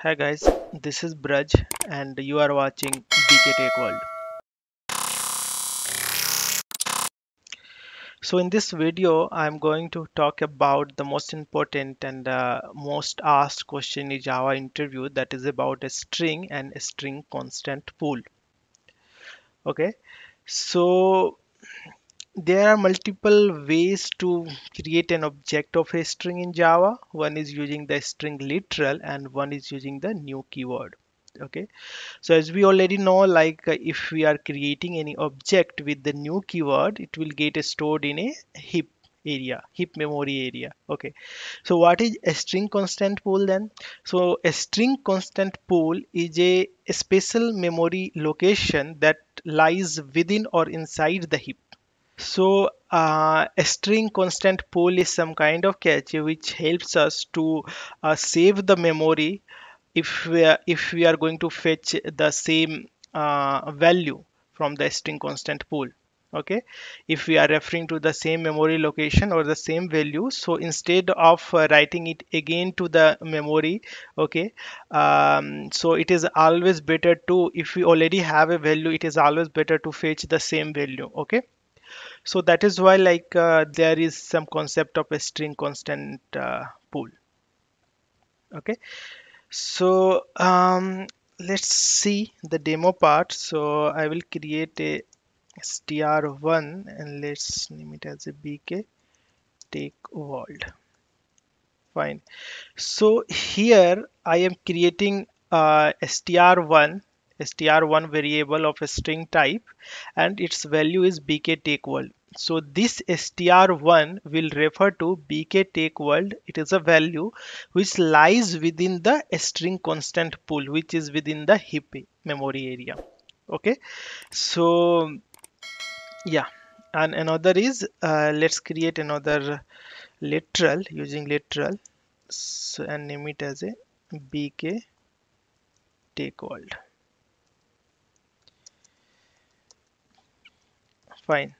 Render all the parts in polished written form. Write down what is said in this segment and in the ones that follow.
Hi guys, this is Braj and you are watching BKTechWorld. So in this video, I'm going to talk about the most important and most asked question in Java interview, that is about a string and a string constant pool. Okay, so there are multiple ways to create an object of a string in Java. One is using the string literal and one is using the new keyword. Okay, so as we already know, if we are creating any object with the new keyword, it will get stored in a heap memory area. Okay, so what is a string constant pool then? So a string constant pool is a special memory location that lies within or inside the heap. So a string constant pool is some kind of cache which helps us to save the memory if we are going to fetch the same value from the string constant pool. Okay, if we are referring to the same memory location or the same value, so instead of writing it again to the memory, okay, so it is always better to, if we already have a value, it is always better to fetch the same value. Okay, so that is why there is some concept of a string constant pool. Okay, so let's see the demo part. So I will create a str1 and let's name it as a BK take world. Fine. So here I am creating a str1 variable of a string type, and its value is BKTechWorld. So this str1 will refer to BKTechWorld. It is a value which lies within the string constant pool, which is within the heap memory area. Okay, so yeah, and another is let's create another literal using literal, so, and name it as a BK take world. Fine.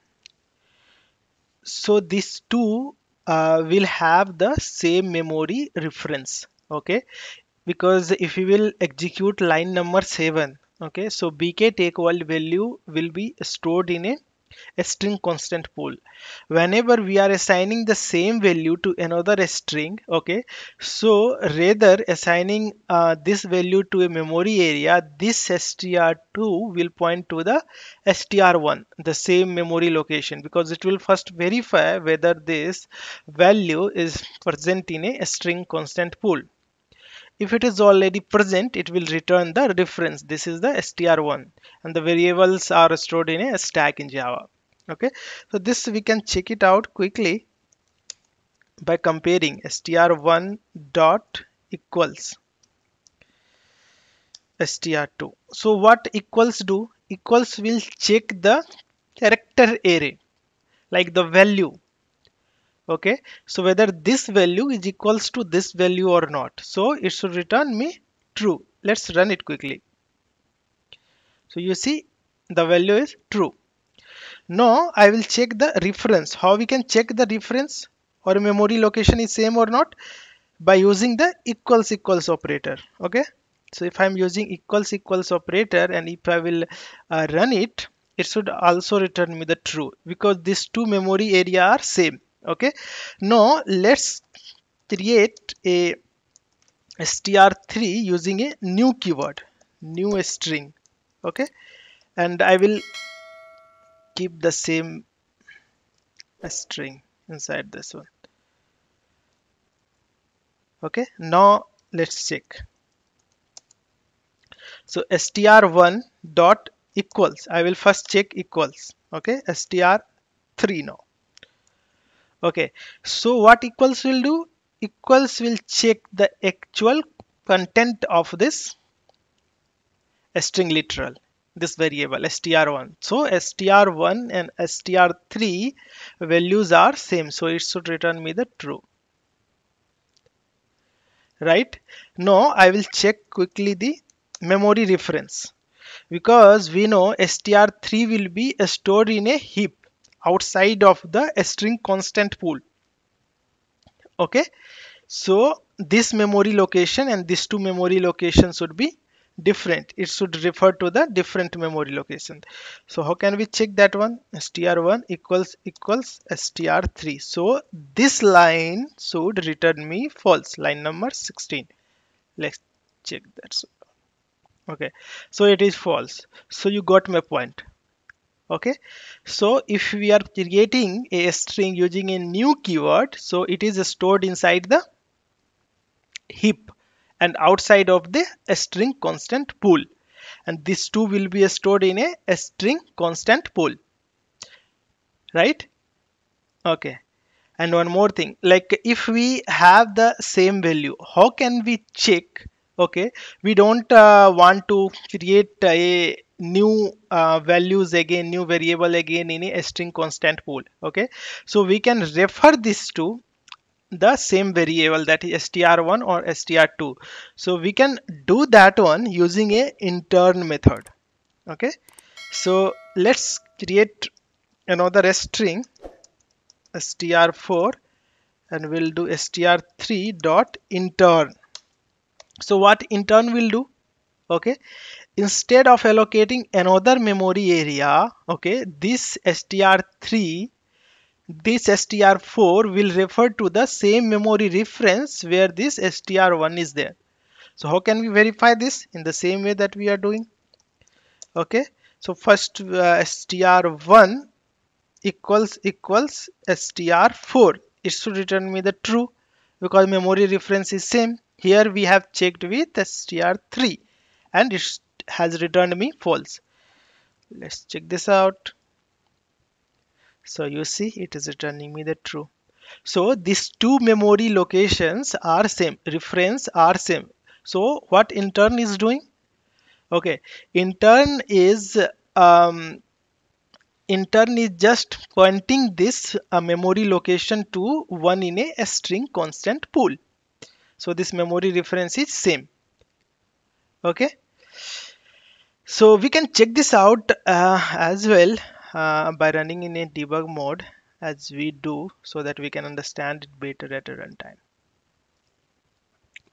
So these two will have the same memory reference. Okay, because if we will execute line number 7, okay, so BK take world value will be stored in a string constant pool. Whenever we are assigning the same value to another string, okay, so rather assigning this value to a memory area, this str2 will point to the str1, the same memory location, because it will first verify whether this value is present in a string constant pool. If it is already present, it will return the reference. This is the str1, and the variables are stored in a stack in Java. Okay, so this we can check it out quickly by comparing str1 dot equals str2. So what equals do? Equals will check the character array, like the value. Okay, so whether this value is equals to this value or not. So it should return me true. Let's run it quickly. So you see the value is true. Now I will check the reference. How we can check the reference or memory location is same or not? By using the equals operator. Okay, so if I'm using equals operator, and if I will run it, it should also return me the true, because these two memory area are same. Okay, now let's create a str3 using a new keyword, new string. Okay, and I will keep the same string inside this one. Okay, now let's check. So str1 dot equals, I will first check equals. Okay, str3 now. Okay, so what equals will do? Equals will check the actual content of this string literal, this variable str1. So str1 and str3 values are same, so it should return me the true. Right, now I will check quickly the memory reference, because we know str3 will be stored in a heap outside of the string constant pool. Okay, so this memory location and these two memory locations should be different. It should refer to the different memory location. So how can we check that one? str1 equals str3. So this line should return me false, line number 16. Let's check that. Okay, so it is false. So you got my point. Okay, so if we are creating a string using a new keyword, so it is stored inside the heap and outside of the string constant pool, and these two will be stored in a string constant pool, right? Okay. And one more thing, like if we have the same value, how can we check? Okay, we don't want to create a new values again, new variable again in a string constant pool. Okay, so we can refer this to the same variable, that is str1 or str2. So we can do that one using a intern method. Okay, so let's create another string str4, and we'll do str3 dot intern. So what intern will do? Okay, instead of allocating another memory area, okay, this str3, this str4 will refer to the same memory reference where this str1 is there. So how can we verify this? In the same way that we are doing. Okay, so first str1 equals str4. It should return me the true because memory reference is same. Here we have checked with str3 and it has returned me false. Let's check this out. So you see it is returning me the true. So these two memory locations are same, reference are same. So what intern is doing? Okay, intern is um, intern is just pointing this memory location to one in a string constant pool. So this memory reference is same. Okay, so we can check this out as well by running in a debug mode as we do, so that we can understand it better at a runtime.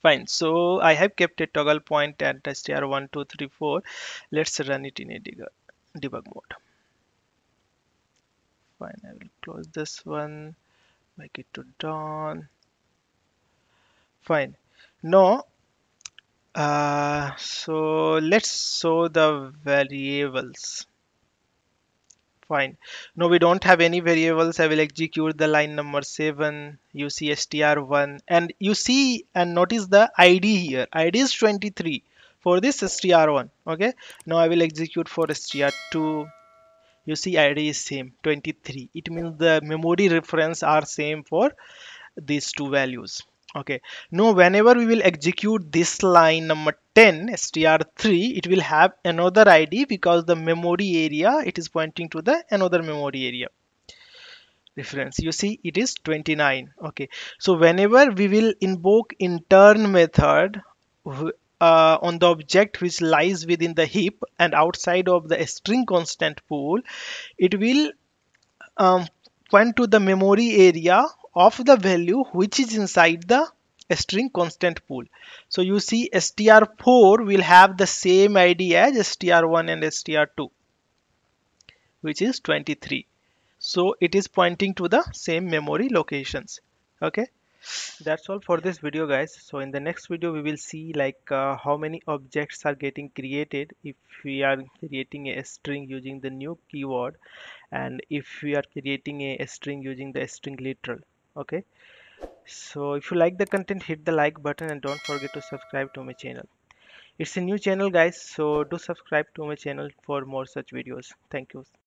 Fine, so I have kept a toggle point at str1 2 3 4. Let's run it in a debug mode. Fine, I will close this one, make it to done. Fine. Now, so let's show the variables. Fine. No, we don't have any variables. I will execute the line number 7. You see str1, and you see and notice the ID here. ID is 23 for this str1. Okay. Now I will execute for str2. You see ID is same 23. It means the memory reference are same for these two values. Okay, now whenever we will execute this line number 10 str3, it will have another id because the memory area, it is pointing to the another memory area reference. You see it is 29. Okay, so whenever we will invoke intern method on the object which lies within the heap and outside of the string constant pool, it will um, point to the memory area of the value which is inside the string constant pool. So you see str4 will have the same id as str1 and str2, which is 23. So it is pointing to the same memory locations. Okay, that's all for this video, guys. So in the next video we will see like how many objects are getting created if we are creating a string using the new keyword, and if we are creating a string using the string literal. Okay, so if you like the content, hit the like button and don't forget to subscribe to my channel. It's a new channel, guys, so do subscribe to my channel for more such videos. Thank you.